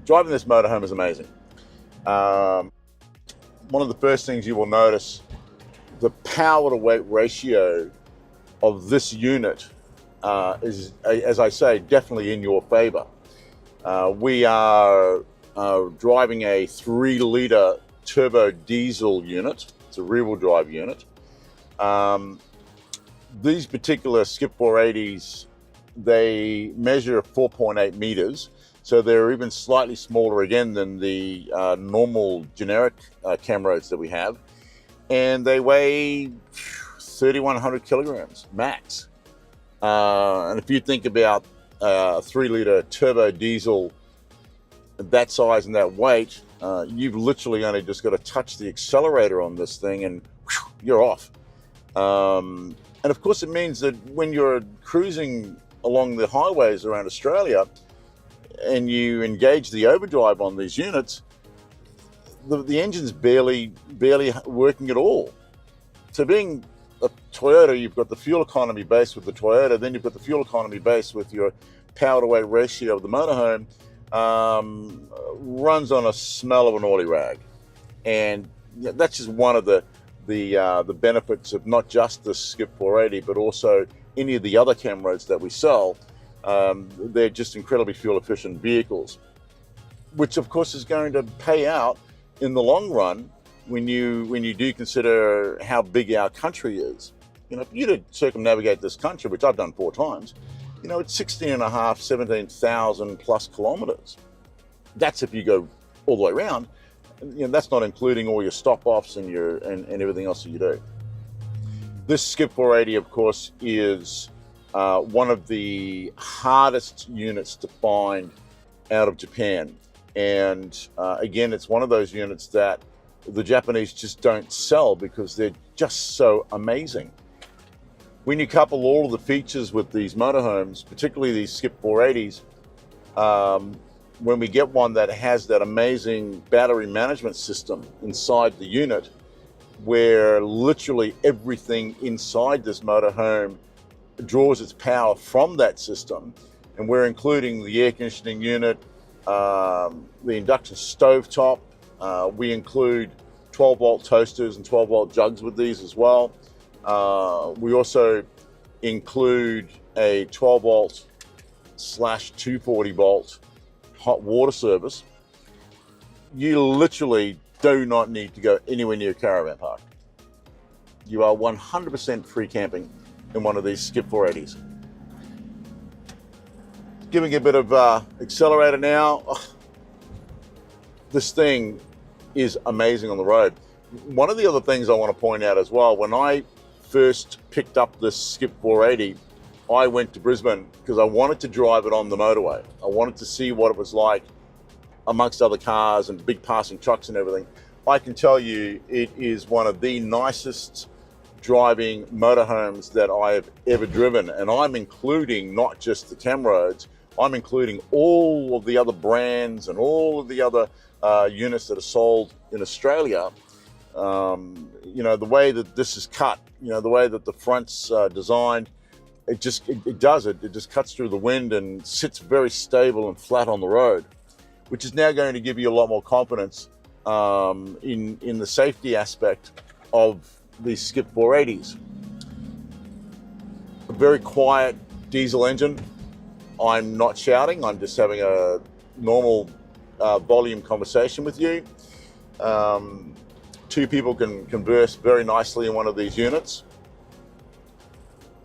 driving this motorhome is amazing. Um, One of the first things you will notice, the power to weight ratio of this unit is, as I say, definitely in your favor. We are driving a 3-litre turbo diesel unit. It's a rear-wheel drive unit. These particular Skip 480s, they measure 4.8 meters, so they're even slightly smaller again than the normal generic Camroads that we have, and they weigh 3,100 kilograms max. And if you think about a 3-litre turbo diesel that size and that weight, you've literally only just got to touch the accelerator on this thing and whew, you're off. And of course it means that when you're cruising along the highways around Australia and you engage the overdrive on these units, the engine's barely working at all. So being a Toyota, you've got the fuel economy base with the Toyota, then you've got the fuel economy base with your power to weight ratio of the motorhome, runs on a smell of an oily rag. And that's just one of the benefits of not just the Skip 480, but also any of the other Camroads that we sell. They're just incredibly fuel efficient vehicles, which of course is going to pay out in the long run when you do consider how big our country is. You know, if you to circumnavigate this country, which I've done 4 times, you know, it's 17,000 plus kilometers. That's if you go all the way around. You know, that's not including all your stop-offs and everything else that you do. This Skip 480, of course, is one of the hardest units to find out of Japan. And again, it's one of those units that the Japanese just don't sell because they're just so amazing. When you couple all of the features with these motorhomes, particularly these Skip 480s, when we get one that has that amazing battery management system inside the unit, where literally everything inside this motorhome draws its power from that system, and we're including the air conditioning unit, the induction stovetop, we include 12-volt toasters and 12-volt jugs with these as well. We also include a 12-volt / 240-volt hot water service. You literally do not need to go anywhere near a caravan park. You are 100% free camping in one of these Skip 480s. Giving a bit of accelerator now. Oh, this thing is amazing on the road. One of the other things I want to point out as well, when I first picked up this Skip 480, I went to Brisbane because I wanted to drive it on the motorway. I wanted to see what it was like amongst other cars and big passing trucks and everything. I can tell you it is one of the nicest driving motorhomes that I have ever driven. And I'm including not just the Camroads, I'm including all of the other brands and all of the other units that are sold in Australia. You know, the way that this is cut, you know, the way that the front's designed, it just cuts through the wind and sits very stable and flat on the road, which is now going to give you a lot more confidence in the safety aspect of these Skip 480s. A very quiet diesel engine. I'm not shouting, I'm just having a normal volume conversation with you. 2 people can converse very nicely in one of these units.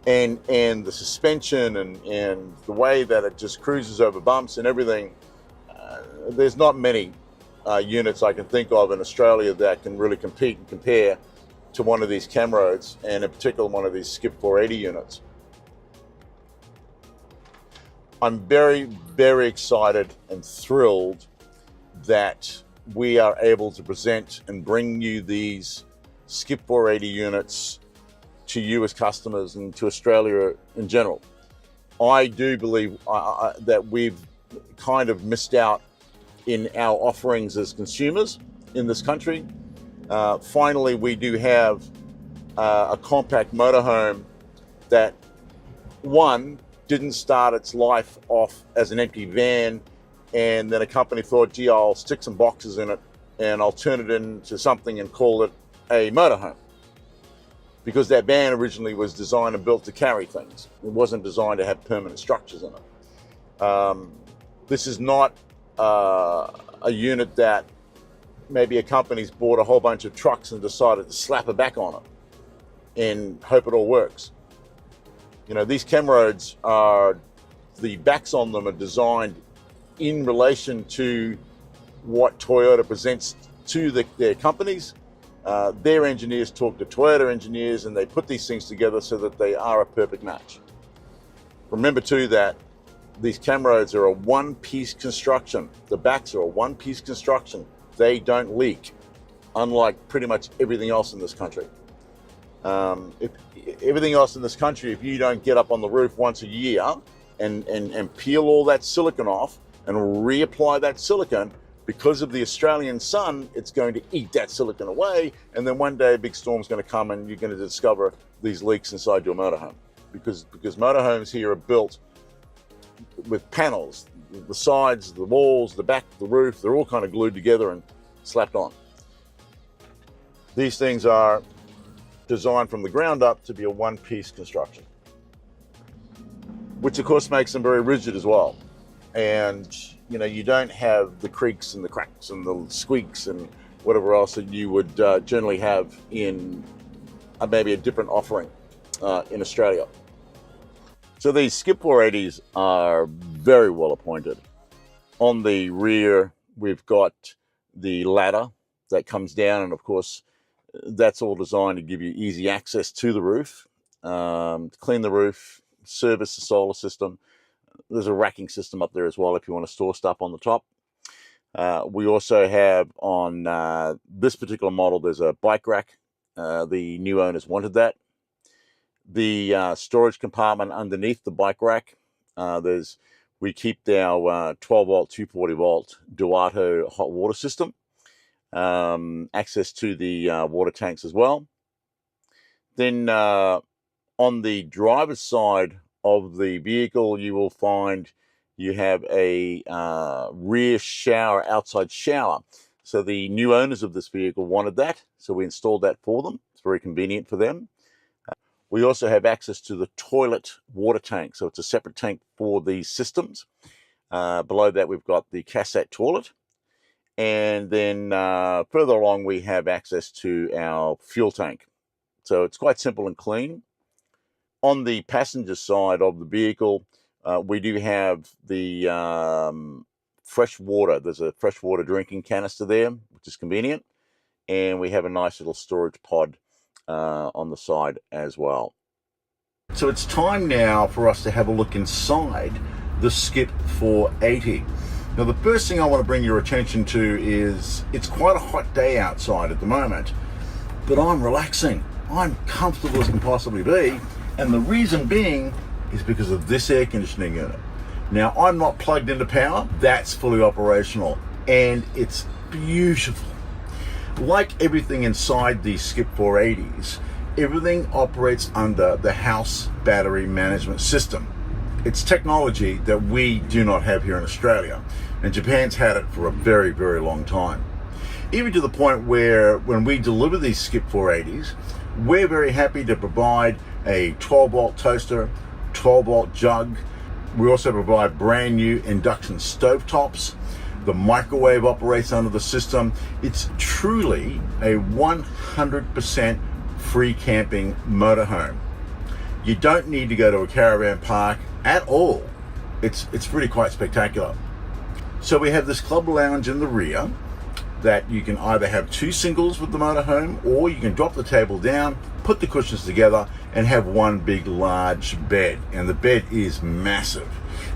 And the suspension and the way that it just cruises over bumps and everything, there's not many units I can think of in Australia that can really compete and compare to one of these Camroads, and in particular one of these Skip 480 units. I'm very, very excited and thrilled that we are able to present and bring you these Skip 480 units to you as customers and to Australia in general. I do believe that we've kind of missed out in our offerings as consumers in this country. Finally, we do have a compact motorhome that, one, didn't start its life off as an empty van and then a company thought, gee, I'll stick some boxes in it and I'll turn it into something and call it a motorhome. Because that van originally was designed and built to carry things. It wasn't designed to have permanent structures in it. This is not a unit that maybe a company's bought a whole bunch of trucks and decided to slap a back on it and hope it all works. You know, these Camroads are, the backs on them are designed in relation to what Toyota presents to their companies. Their engineers talk to Toyota engineers and they put these things together so that they are a perfect match. Remember too that these Camroads are a one-piece construction. The backs are a one-piece construction. They don't leak, unlike pretty much everything else in this country. Everything else in this country, if you don't get up on the roof once a year and peel all that silicon off and reapply that silicon, because of the Australian sun, it's going to eat that silicon away, and then one day a big storm's going to come and you're going to discover these leaks inside your motorhome. Because motorhomes here are built with panels, the sides, the walls, the back, the roof, they're all kind of glued together and slapped on. These things are designed from the ground up to be a one-piece construction, which of course makes them very rigid as well. And you know, you don't have the creaks and the cracks and the squeaks and whatever else that you would generally have in maybe a different offering in Australia. So these Skip 480s are very well appointed. On the rear, we've got the ladder that comes down, and of course, that's all designed to give you easy access to the roof, to clean the roof, service the solar system. There's a racking system up there as well if you want to store stuff on the top. We also have on this particular model, there's a bike rack. The new owners wanted that. The storage compartment underneath the bike rack, we keep our 12 volt, 240 volt Duato hot water system. Access to the water tanks as well. Then on the driver's side of the vehicle, you will find you have a rear shower, outside shower. So the new owners of this vehicle wanted that, so we installed that for them. It's very convenient for them. We also have access to the toilet water tank, so it's a separate tank for these systems. Below that, we've got the cassette toilet. And then further along, we have access to our fuel tank. So it's quite simple and clean. On the passenger side of the vehicle, we do have the fresh water. There's a fresh water drinking canister there, which is convenient. And we have a nice little storage pod on the side as well. So it's time now for us to have a look inside the Skip 480. Now, the first thing I want to bring your attention to is it's quite a hot day outside at the moment, but I'm relaxing. I'm comfortable as can possibly be, and the reason being is because of this air conditioning unit. Now, I'm not plugged into power. That's fully operational, and it's beautiful. Like everything inside these Skip 480s, everything operates under the house battery management system. It's technology that we do not have here in Australia, and Japan's had it for a very, very long time. Even to the point where when we deliver these Skip 480s, we're very happy to provide a 12 volt toaster, 12 volt jug. We also provide brand new induction stovetops. The microwave operates under the system. It's truly a 100% free camping motorhome. You don't need to go to a caravan park at all. It's really quite spectacular. So we have this club lounge in the rear that you can either have two singles with the motorhome, or you can drop the table down, put the cushions together, and have one big large bed. And the bed is massive.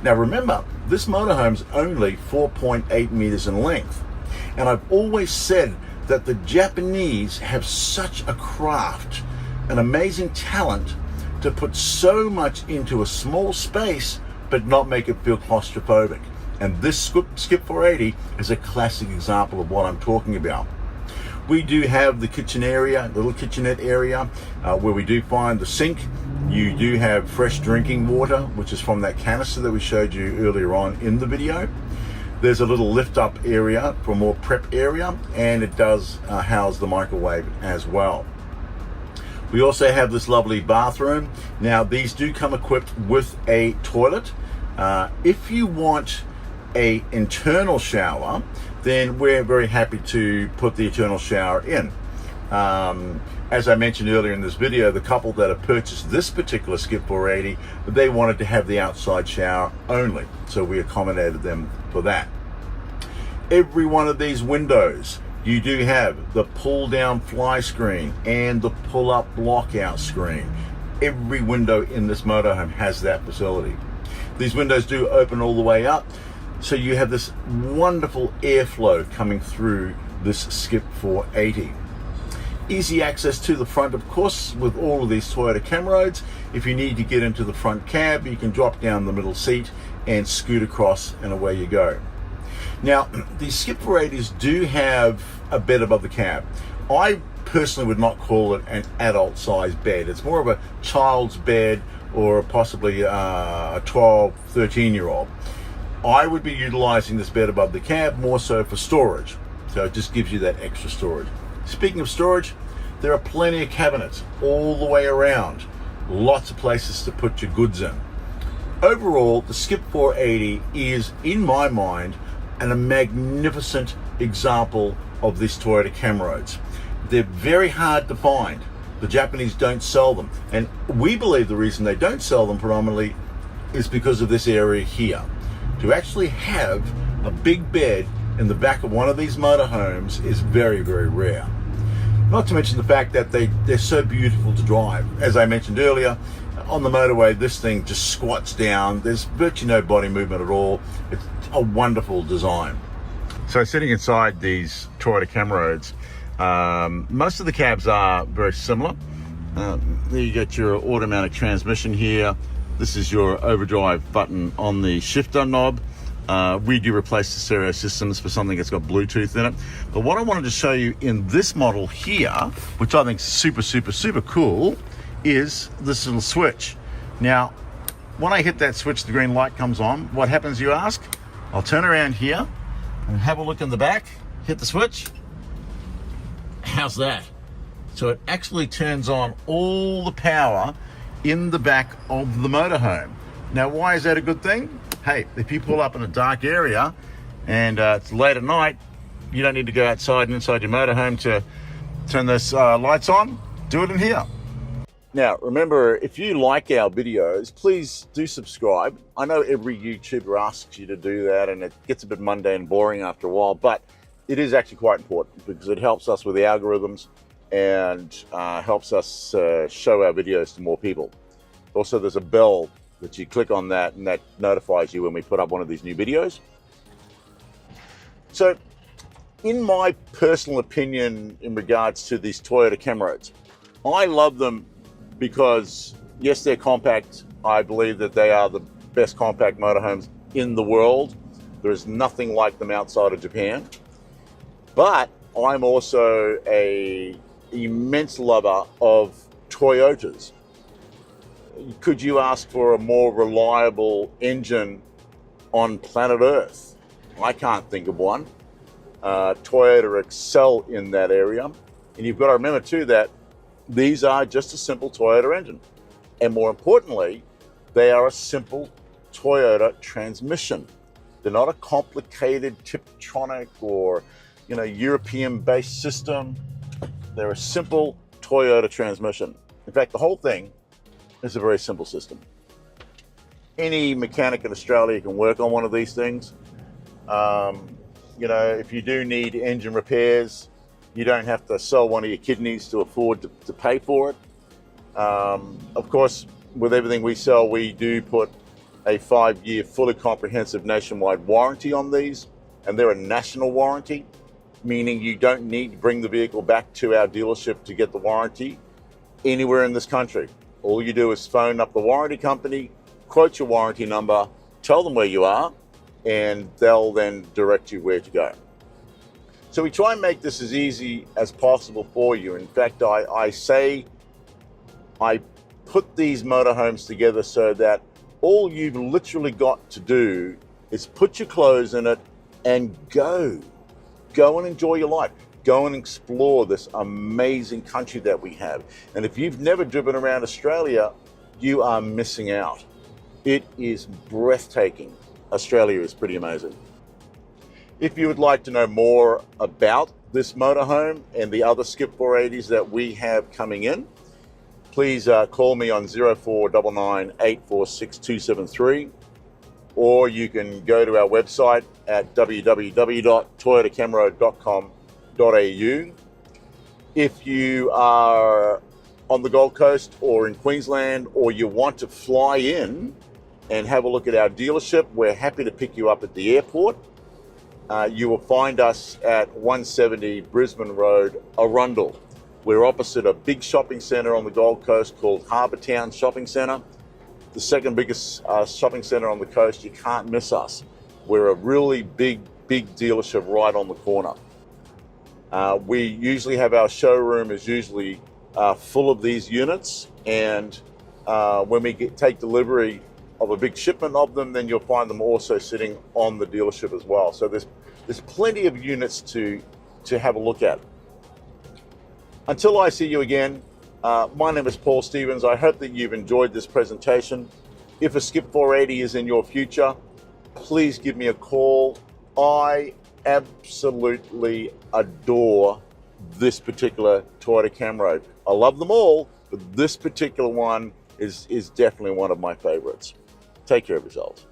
Now remember, this motorhome's only 4.8 meters in length. And I've always said that the Japanese have such a craft, an amazing talent to put so much into a small space, but not make it feel claustrophobic. And this Skip 480 is a classic example of what I'm talking about. We do have the kitchen area, little kitchenette area, where we do find the sink. You do have fresh drinking water, which is from that canister that we showed you earlier on in the video. There's a little lift up area for more prep area, and it does house the microwave as well. We also have this lovely bathroom. Now these do come equipped with a toilet. If you want a internal shower, then we're very happy to put the internal shower in. As I mentioned earlier in this video, the couple that have purchased this particular Skip 480, they wanted to have the outside shower only, so we accommodated them for that. Every one of these windows, you do have the pull down fly screen and the pull up lockout screen. Every window in this motorhome has that facility. These windows do open all the way up, so you have this wonderful airflow coming through this Skip 480. Easy access to the front, of course, with all of these Toyota Camroads. If you need to get into the front cab, you can drop down the middle seat and scoot across, and away you go. Now, these Skip 480s do have a bed above the cab. I personally would not call it an adult size bed. It's more of a child's bed, or possibly a 12, 13-year-old. I would be utilizing this bed above the cab more so for storage. So it just gives you that extra storage. Speaking of storage, there are plenty of cabinets all the way around. Lots of places to put your goods in. Overall, the Skip 480 is, in my mind, a magnificent example of these Toyota Camroads. They're very hard to find. The Japanese don't sell them. And we believe the reason they don't sell them predominantly is because of this area here. To actually have a big bed in the back of one of these motorhomes is very, very rare. Not to mention the fact that they're so beautiful to drive. As I mentioned earlier, on the motorway, this thing just squats down. There's virtually no body movement at all. It's a wonderful design. So sitting inside these Toyota Camroads, most of the cabs are very similar. There you get your automatic transmission here. This is your overdrive button on the shifter knob. We do replace the stereo systems for something that's got Bluetooth in it. But what I wanted to show you in this model here, which I think is super, super, super cool, is this little switch. Now, when I hit that switch, the green light comes on. What happens, you ask? I'll turn around here and have a look in the back, hit the switch. How's that? So it actually turns on all the power in the back of the motorhome. Now, why is that a good thing? Hey, if you pull up in a dark area and it's late at night, you don't need to go outside and inside your motorhome to turn those lights on. Do it in here. Now, remember, if you like our videos, please do subscribe. I know every YouTuber asks you to do that, and it gets a bit mundane and boring after a while, but it is actually quite important because it helps us with the algorithms and helps us show our videos to more people. Also, there's a bell that you click on that, and that notifies you when we put up one of these new videos. So, in my personal opinion in regards to these Toyota Camroads, I love them because, yes, they're compact. I believe that they are the best compact motorhomes in the world. There's nothing like them outside of Japan. But I'm also an immense lover of Toyotas. Could you ask for a more reliable engine on planet Earth? I can't think of one. Toyota excel in that area. And you've got to remember too that these are just a simple Toyota engine. And more importantly, they are a simple Toyota transmission. They're not a complicated Tiptronic or, European-based system. They're a simple Toyota transmission. In fact, the whole thing is a very simple system. Any mechanic in Australia can work on one of these things. If you do need engine repairs, you don't have to sell one of your kidneys to afford to pay for it. Of course, with everything we sell, we do put a 5-year fully comprehensive nationwide warranty on these, and they're a national warranty, meaning you don't need to bring the vehicle back to our dealership to get the warranty anywhere in this country. All you do is phone up the warranty company, quote your warranty number, tell them where you are, and they'll then direct you where to go. So we try and make this as easy as possible for you. In fact, I put these motorhomes together so that all you've literally got to do is put your clothes in it, and go and enjoy your life. Go and explore this amazing country that we have. And if you've never driven around Australia, you are missing out. It is breathtaking. Australia is pretty amazing. If you would like to know more about this motorhome and the other Skip 480s that we have coming in, please call me on 0499 846 273, or you can go to our website at www.toyotacamroad.com.au. If you are on the Gold Coast or in Queensland, or you want to fly in and have a look at our dealership, we're happy to pick you up at the airport. You will find us at 170 Brisbane Road, Arundel. We're opposite a big shopping centre on the Gold Coast called Harbour Town Shopping Centre. The second biggest shopping centre on the coast. You can't miss us. We're a really big dealership right on the corner. We usually have our showroom is usually full of these units, and when we take delivery of a big shipment of them, then you'll find them also sitting on the dealership as well. So there's plenty of units to have a look at. Until I see you again, my name is Paul Stevens. I hope that you've enjoyed this presentation. If a Skip 480 is in your future, please give me a call. I absolutely adore this particular Toyota Camroad. I love them all, but this particular one is definitely one of my favorites. Take care of yourselves.